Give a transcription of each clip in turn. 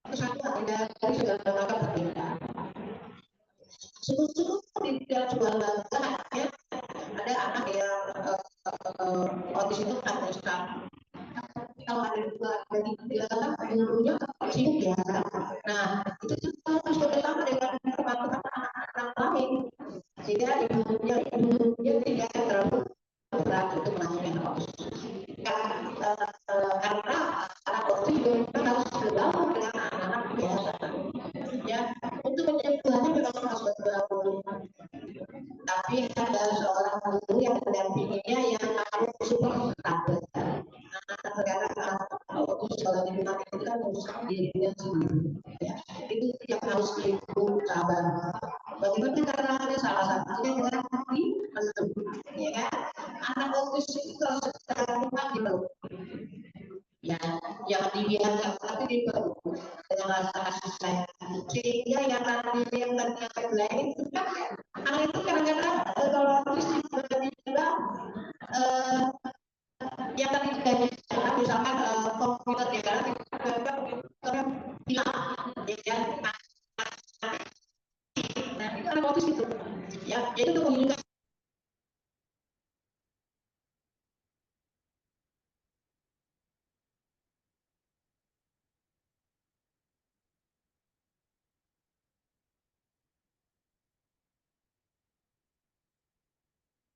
kesatuan dari segala macam perbedaan. Sungguh-sungguh tidak jual bangga ya, ada anak yang autis itu kan bisa kalau ada dua dari tiga gurunya sibuk ya. Nah itu juga harus bekerjasama dengan anak-anak lain sehingga ibunya tidak terlalu berat untuk menangani autis. Karena anak autis juga harus bergaul dengan anak-anak biasa. Ya, untuk penyembuhannya memang harus bergaul. Tapi ada seorang guru yang mendampinginya yang harus support status. Nah, terkadang kalau sekolah lingkungan itu kan merusak dirinya sendiri. Ya, itu yang harus ibu sabar. Bagaimana karena ada salah satunya adalah di peluk, ya kan? Anak autis itu kalau secara rumah di peluk. Ya, yang dibiarkan tapi di peluk dengan rasa kasih sayang. Sehingga yang tadi lain itu kan anak itu kadang-kadang kalau autis tiba-tiba yang tadi juga misalkan komputer ya kan tiba-tiba hilang ya. Nah itu anak autis itu ya, jadi untuk menunjukkan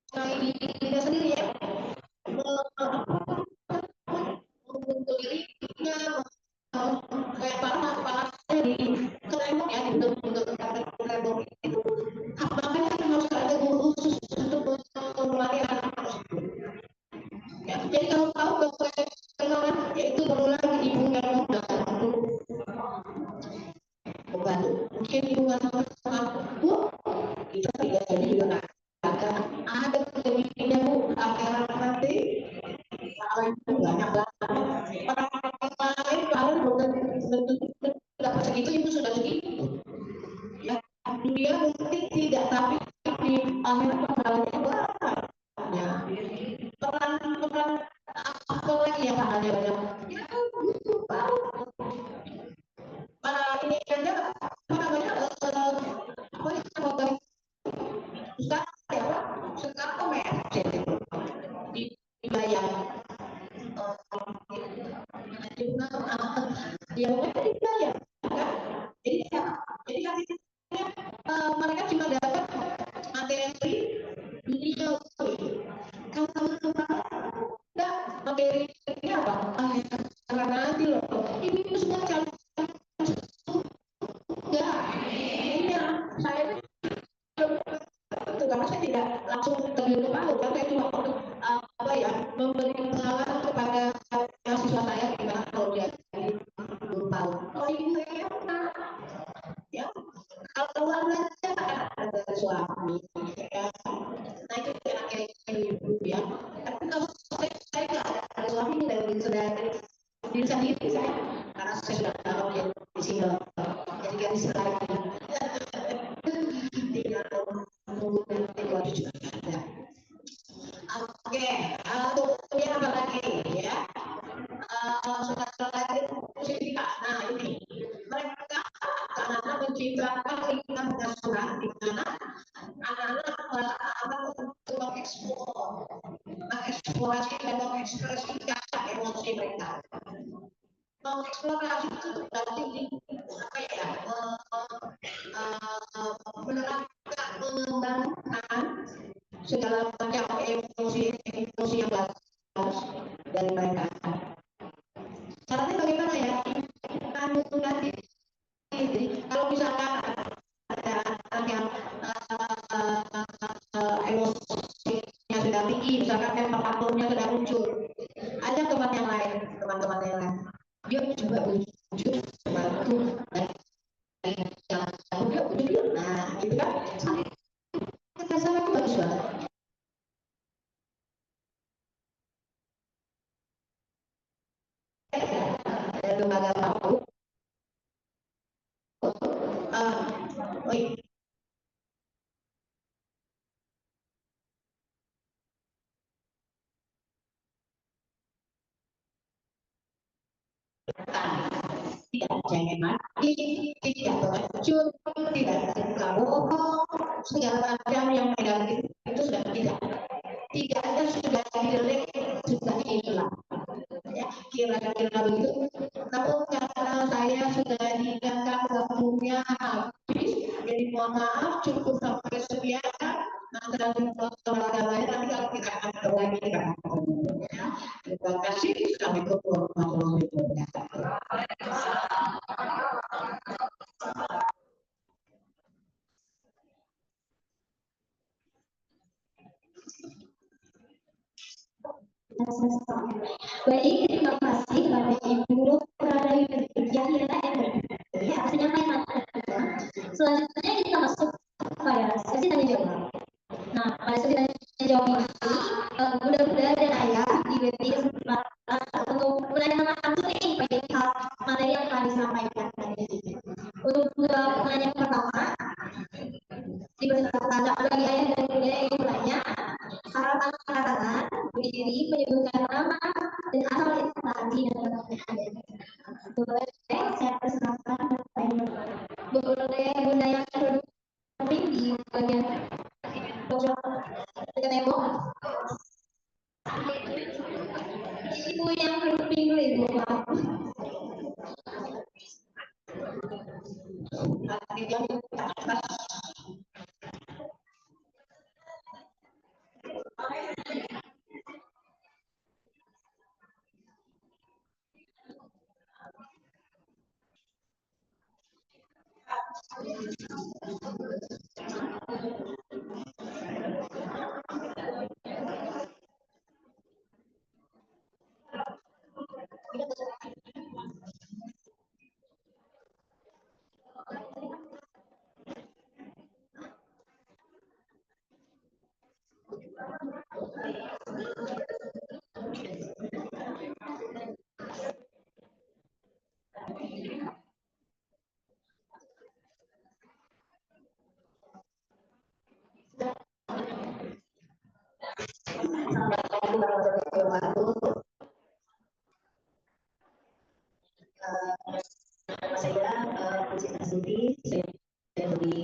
dirinya sendiri ya, untuk dirinya kayak parahnya di kerembok ya, untuk kerembok itu makanya harus ada guru khusus untuk mengulangi anak tersebut ya. Jadi kalau tahu bahwa ya itu perlu lagi ibu yang membantu mungkin ibu nggak sama bu itu tidak jadi juga nggak ada pemimpinnya bu akhirnya nanti kalau itu banyak banget orang lain kalau belum dapat segitu ibu sudah segitu ya. Dia mungkin tidak tapi di akhir pahalanya banyak ya. Peran apa lagi yang pahalanya banyak ya itu para ini aja apa namanya apa itu susah ya sekarang ya dibayar dia mereka dibayar kan jadi jadi kan mereka cuma dapat materi dunia kalau enggak materinya apa karena nanti loh ini semua calon enggak ini saya itu karena saya tidak langsung terjun ke PAUD kan saya cuma untuk apa ya memberi pengalaman kepada mahasiswa saya gimana kalau dia guru PAUD. Oh ini enak ya kalau belanja ada suami ya. Nah itu enaknya ibu ya. Tapi kalau saya nggak ada suami dan sudah diri sendiri saya karena saya sudah tahu ya di sini jadi garis lagi tinggal menunggu nanti waktu juga ada. Oke, kemudian apa lagi ya? Soal lagi positif. Nah ini mereka anak-anak menciptakan lingkungan asuhan di mana anak-anak anak untuk mengeksplorasi dan mengekspresikan emosi mereka. Mengeksplorasi itu berarti apa ya? Menerapkan mengembangkan segala macam emosi yang bagus dari mereka. Caranya bagaimana ya? Anu nanti, jadi kalau misalkan ada anak yang emosinya sudah tinggi, misalkan temperaturnya sudah muncul, ada teman-teman yang lain, dia coba bujuk, bantu, dan yang dia bujuk, nah itu kan kerjasama itu bagus banget. Lembaga PAUD tidak cengeng mati, tidak pengecut, tidak suka bohong, segala macam yang negatif itu sudah tidak. Tiga ada sudah jelek, sudah hilang. Ya, kira-kira begitu. Namun karena saya sudah diingatkan waktunya habis, jadi mohon maaf cukup sampai sekian. Nah, olahraga lain nanti kita akan kembali ya. Terima kasih. Assalamualaikum warahmatullahi wabarakatuh. Baik, terima kasih kepada Ibu Prada Yahya ya, atas penyampaian materi. Selanjutnya kita masuk pada sesi tanya jawab. Nah, pada sesi tanya jawab ini, bunda-bunda dan ayah diberi kesempatan untuk menanyakan langsung nih perihal materi yang telah disampaikan tadi. Untuk pertanyaan pertama, dipersilakan bagi ayah dan bunda yang ingin bertanya, harapan katakan berdiri menyebutkan nama dan asal instansi dan lembaga. Boleh saya persilakan boleh bunda yang duduk di bagian pojok dekat tembok. Ibu yang duduk dulu ibu. Saya Puji Nasuti, saya dari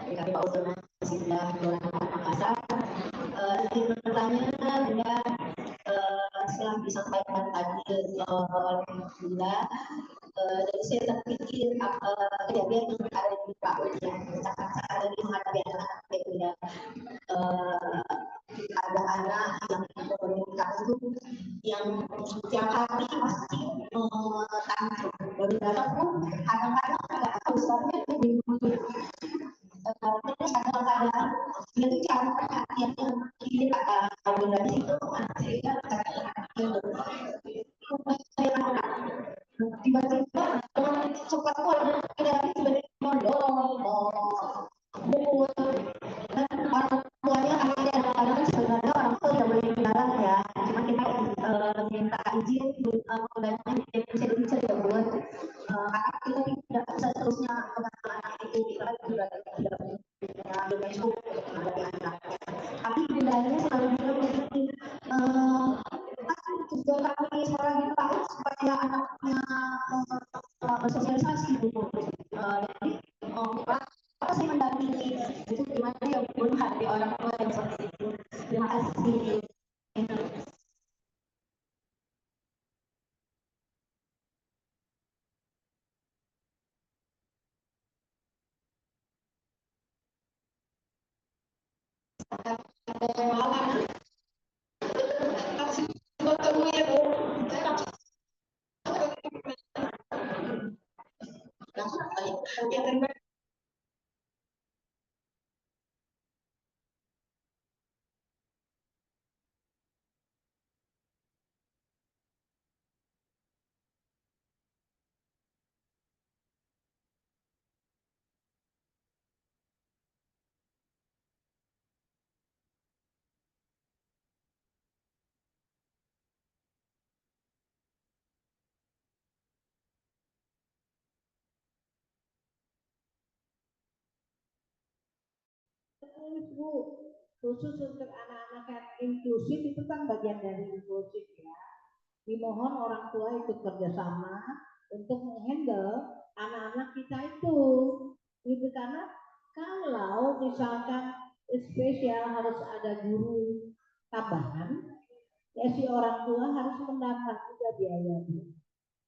PKP Pautona Sindah Makassar. Ingin bertanya Bunda, setelah disampaikan tadi oleh Bunda, jadi saya terpikir kejadian yang ada di Pak yang saat ini menghadapi anak-anak Bunda, ada anak yang berkomunikasi itu yang tiap hari pasti tantrum. Beberapa pun kadang-kadang nggak tahu sebabnya begini. Terus kadang-kadang dia tuh cari perhatian yang ini Bunda itu sehingga tiba-tiba cepat keluar dari tiba-tiba mendorong dan orang tuanya kadang-kadang sebenarnya orang tua tidak boleh dilarang ya, cuma kita minta izin kemudian bisa tidak buat karena kita tidak bisa terusnya anak itu kita juga tidak punya cukup menghadapi anak, tapi bundanya selalu bilang begini, tujuan kami sekolah di PAUD supaya anaknya bersosialisasi dulu. Jadi apa sih mendampingi itu gimana ya pun hati orang tua yang seperti itu. Terima kasih. Bu, khusus untuk anak-anak yang inklusif itu kan bagian dari inklusif ya. Dimohon orang tua ikut kerjasama untuk menghandle anak kita itu, gitu. Karena kalau misalkan spesial harus ada guru tambahan, ya si orang tua harus mendapat juga biaya,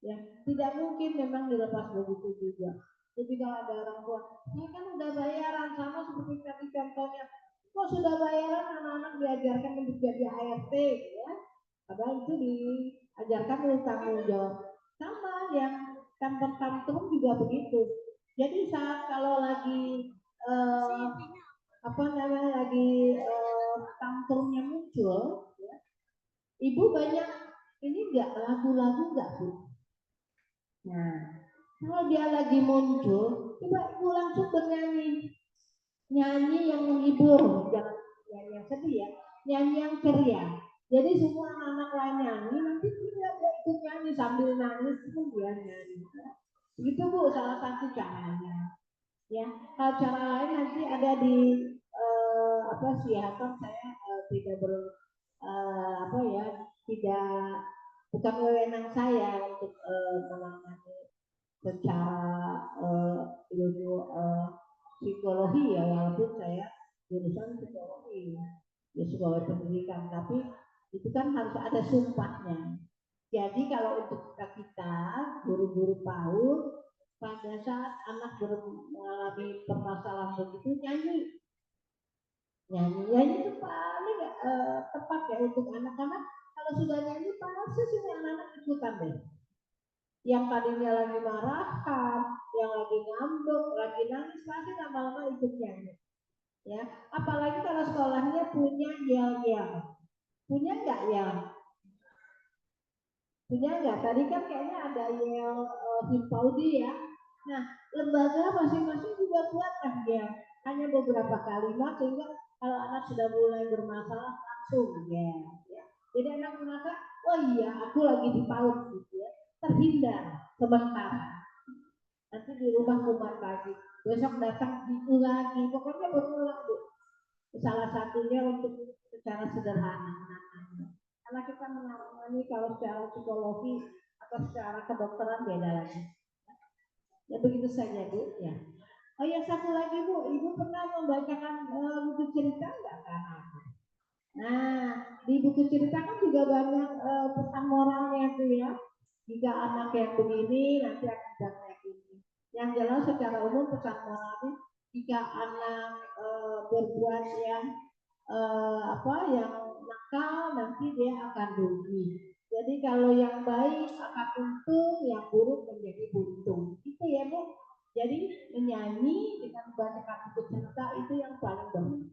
ya tidak mungkin memang dilepas begitu juga. Jadi kalau ada orang tua, ini kan udah bayaran, sama seperti tadi contohnya, kok sudah bayaran anak-anak diajarkan untuk jadi ART, ya padahal itu diajarkan oleh tanggung jawab. Sama yang tantrum juga begitu. Jadi saat kalau lagi tantrumnya muncul, ya, ibu banyak ini enggak lagu-lagu enggak Bu? Nah, kalau dia lagi muncul, coba ibu langsung bernyanyi, nyanyi yang menghibur, jangan nyanyi yang sedih ya, nyanyi yang ceria. Jadi semua anak-anak lain nyanyi, nanti dia ikut nyanyi sambil nangis pun dia nyanyi. Begitu Bu, salah satu caranya. Ya, kalau cara lain nanti ada di saya tidak bukan wewenang saya untuk menangani secara ilmu psikologi ya, walaupun saya jurusan psikologi, ya psikologi pendidikan, tapi itu kan harus ada sumpahnya. Jadi kalau untuk kita guru-guru PAUD, pada saat anak mengalami permasalahan begitu, nyanyi itu paling tepat ya untuk anak-anak. Kalau sudah nyanyi pasti semua anak-anak ikutan deh. Yang tadinya lagi marahkan, yang lagi ngambek, lagi nangis, pasti lama-lama ikut nyanyi. Ya, apalagi kalau sekolahnya punya yel-yel. Punya nggak ya? Punya nggak? Tadi kan kayaknya ada yel Himpaudi ya. Nah, lembaga masing-masing juga buat kan ya. Hanya beberapa kalimat sehingga kalau anak sudah mulai bermasalah langsung ya. Jadi anak merasa, oh iya aku lagi di PAUD gitu ya. Terhindar sebentar. Nanti di rumah kumat lagi. Besok datang diulangi. Pokoknya berulang Bu. Salah satunya untuk secara sederhana. Karena kita menangani kalau secara psikologi atau secara kedokteran beda lagi. Ya begitu saja Bu ya. Oh ya satu lagi Bu, Ibu pernah membacakan buku cerita enggak kan? Nah di buku cerita kan juga banyak pesan moralnya tuh ya. Jika anak yang begini nanti akan kayak ini. Yang jelas secara umum pesan moralnya jika anak berbuat yang nakal nanti dia akan rugi. Jadi kalau yang baik akan untung, yang buruk menjadi buntung. Itu ya Bu. Jadi menyanyi dengan membacakan buku cerita itu yang paling benar.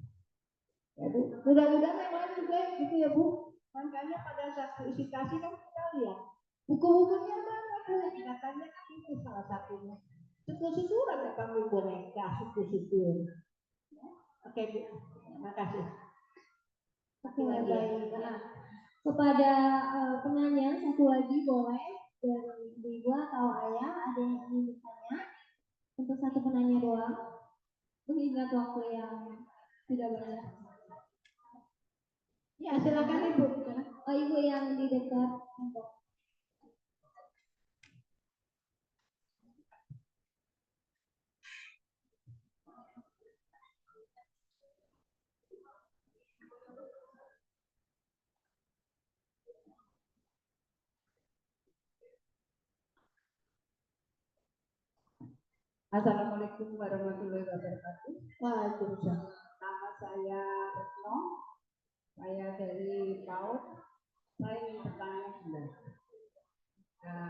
Ya Bu. Mudah-mudahan yang lain juga gitu ya Bu. Makanya pada saat kualifikasi kan kita lihat buku-bukunya banyak Bu. Katanya itu salah satunya. Syukur-syukuran ya panggil boneka, syukur-syukur. Oke Bu. Terima kasih. Oke, baik. Nah, kepada penanya satu lagi boleh dari ibu atau ayah ada yang ingin bertanya untuk satu penanya doang, mengingat waktu yang tidak banyak. Ya silakan Ibu. Oh, Ibu yang di dekat. Assalamualaikum warahmatullahi wabarakatuh. Waalaikumsalam. Nama saya Retno, saya dari PAUD. Saya ingin bertanya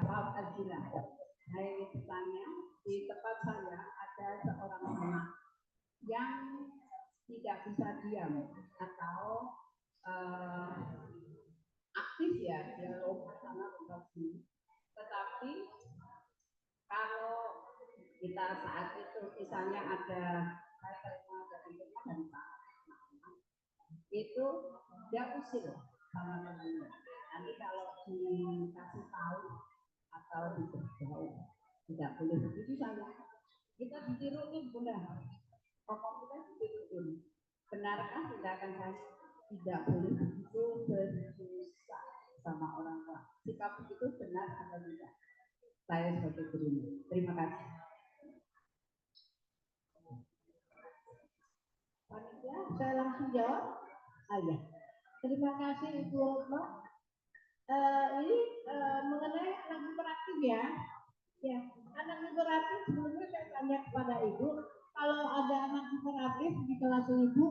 PAUD Azila. Saya ingin bertanya, di tempat saya ada seorang anak yang tidak bisa diam atau aktif ya, dia lompat sana lompat sini. Tetapi kalau kita saat itu misalnya ada itu dia usil sama temannya. Nanti kalau dikasih tahu atau diberitahu tidak boleh begitu saya. Kita ditiruin bunda. Pokok kita ditiruin. Benarkah tindakan saya tidak boleh begitu bersusah sama orang tua? Sikap begitu benar atau tidak? Saya sebagai guru. Terima kasih. saya langsung jawab? Ya. Terima kasih Ibu Retno. Ini mengenai anak hiperaktif ya. Ya, anak hiperaktif sebelumnya saya tanya kepada Ibu, kalau ada anak hiperaktif di kelas Ibu,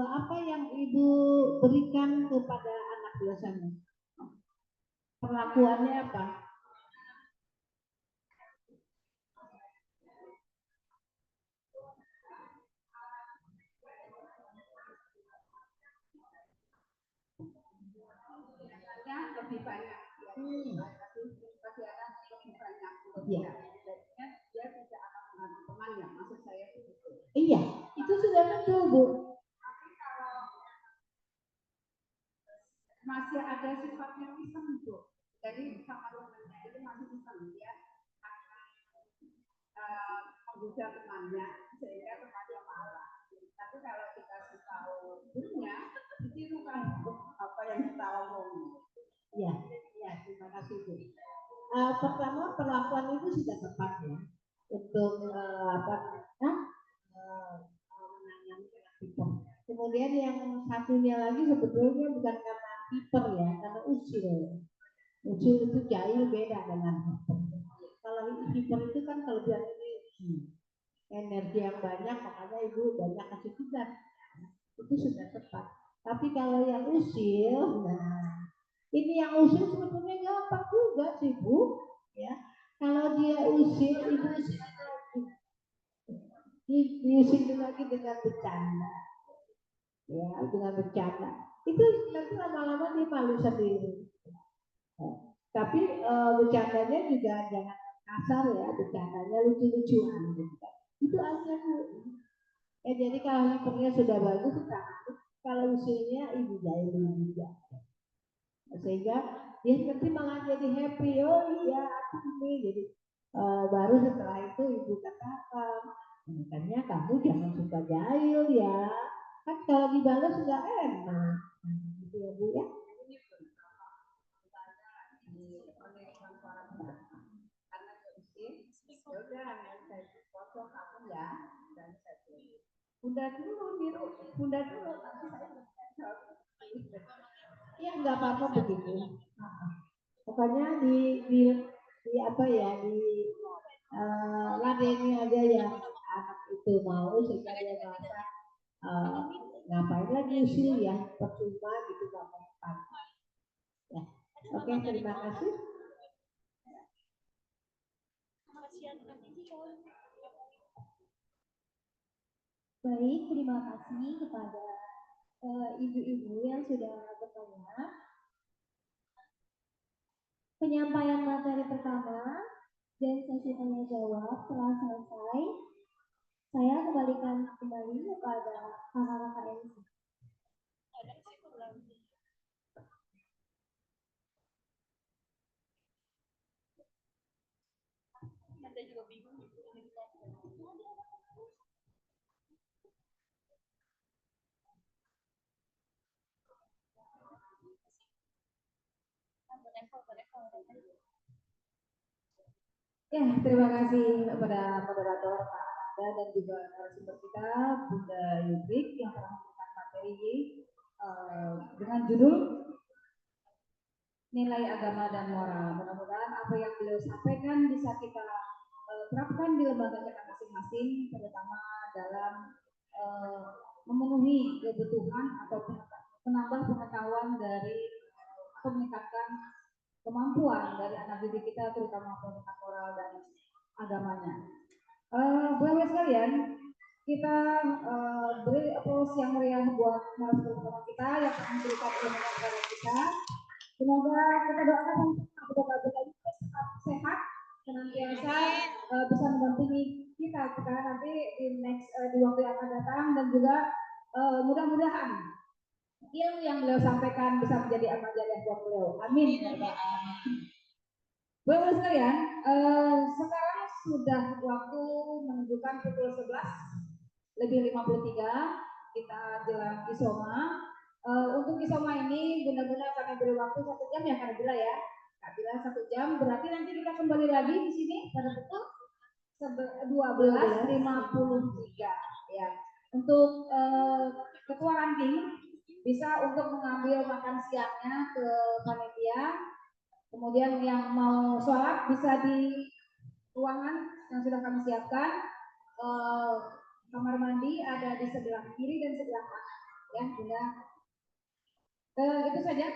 apa yang Ibu berikan kepada anak biasanya? Perlakuannya apa? Lebih banyak. Pasti akan lebih banyak. Iya. Jadinya dia tidak akan mengenal teman ya, maksud saya itu. Iya, itu sudah betul Bu. Tapi kalau masih ada sifatnya iseng Bu, jadi sama temannya itu masih iseng dia menggoda temannya sehingga temannya marah. Tapi kalau kita tahu gurunya, ditiru kan apa yang kita omongin. Iya, terima kasih Bu. Pertama perlakuan itu sudah tepat ya untuk menangani hiper. Kemudian yang satunya lagi sebetulnya bukan karena hiper ya, karena usil. Usil itu jauh beda dengan hiper. Kalau hiper itu kan kelebihan energi yang banyak, makanya Ibu banyak kasih tugas. Itu sudah tepat. Tapi kalau yang usil, nah ini yang usil sebetulnya gampang juga sih Bu, ya. Kalau dia usil, Ibu usil lagi, diusil lagi dengan bercanda, ya, dengan bercanda. Itu nanti lama-lama dia malu sendiri. Tapi bercandanya juga jangan kasar ya, bercandanya lucu-lucuan gitu. Itu aja Bu. Ya jadi kalau hipernya sudah bagus, kalau usilnya Ibu jahilin juga. Sehingga dia nanti malah jadi happy, oh iya aku ini jadi baru setelah itu Ibu katakan, makanya kamu jangan suka jahil ya, kan kalau dibalas sudah enak, gitu ya Bu ya. Bunda dulu biru, Bunda dulu tapi saya ya nggak apa-apa begitu. Pokoknya di apa ya, di ladeni aja ya anak itu mau, sehingga dia merasa ngapain lagi usil ya, percuma gitu, nggak mempan ya. Oke, terima kasih. Baik, terima kasih kepada ibu-ibu yang sudah bertanya. Penyampaian materi pertama dan sesi tanya jawab telah selesai. Saya kembalikan kembali kepada kakak-kakak MC. Anda juga bingung. Ya, terima kasih kepada moderator Pak Ananda dan juga narasumber kita Bunda Yudrik yang telah memberikan materi dengan judul Nilai Agama dan Moral. Mudah-mudahan apa yang beliau sampaikan bisa kita terapkan di lembaga kita masing-masing, terutama dalam memenuhi kebutuhan atau penambah pengetahuan dari atau meningkatkan kemampuan dari anak didik kita, terutama pendidikan moral dan agamanya. Bapak sekalian, kita beri aplaus yang meriah buat narasumber kita yang akan memberikan ilmu kepada kita. Semoga kita doakan untuk tetap sehat, senantiasa bisa mendampingi kita nanti di waktu yang akan datang, dan juga mudah-mudahan ilmu yang beliau sampaikan bisa menjadi amal jariah buat beliau. Amin. Bapak sekalian, sekarang sudah waktu menunjukkan pukul 11:53, kita jelang isoma. Untuk isoma ini benar-benar kami beri waktu 1 jam ya Kak Bila ya. Kak Bila 1 jam, berarti nanti kita kembali lagi di sini pada pukul 12:53 ya. Untuk ketua ranting bisa untuk mengambil makan siangnya ke panitia. Kemudian yang mau sholat bisa di ruangan yang sudah kami siapkan. Kamar mandi ada di sebelah kiri dan sebelah kanan. Ya, sudah. Itu saja.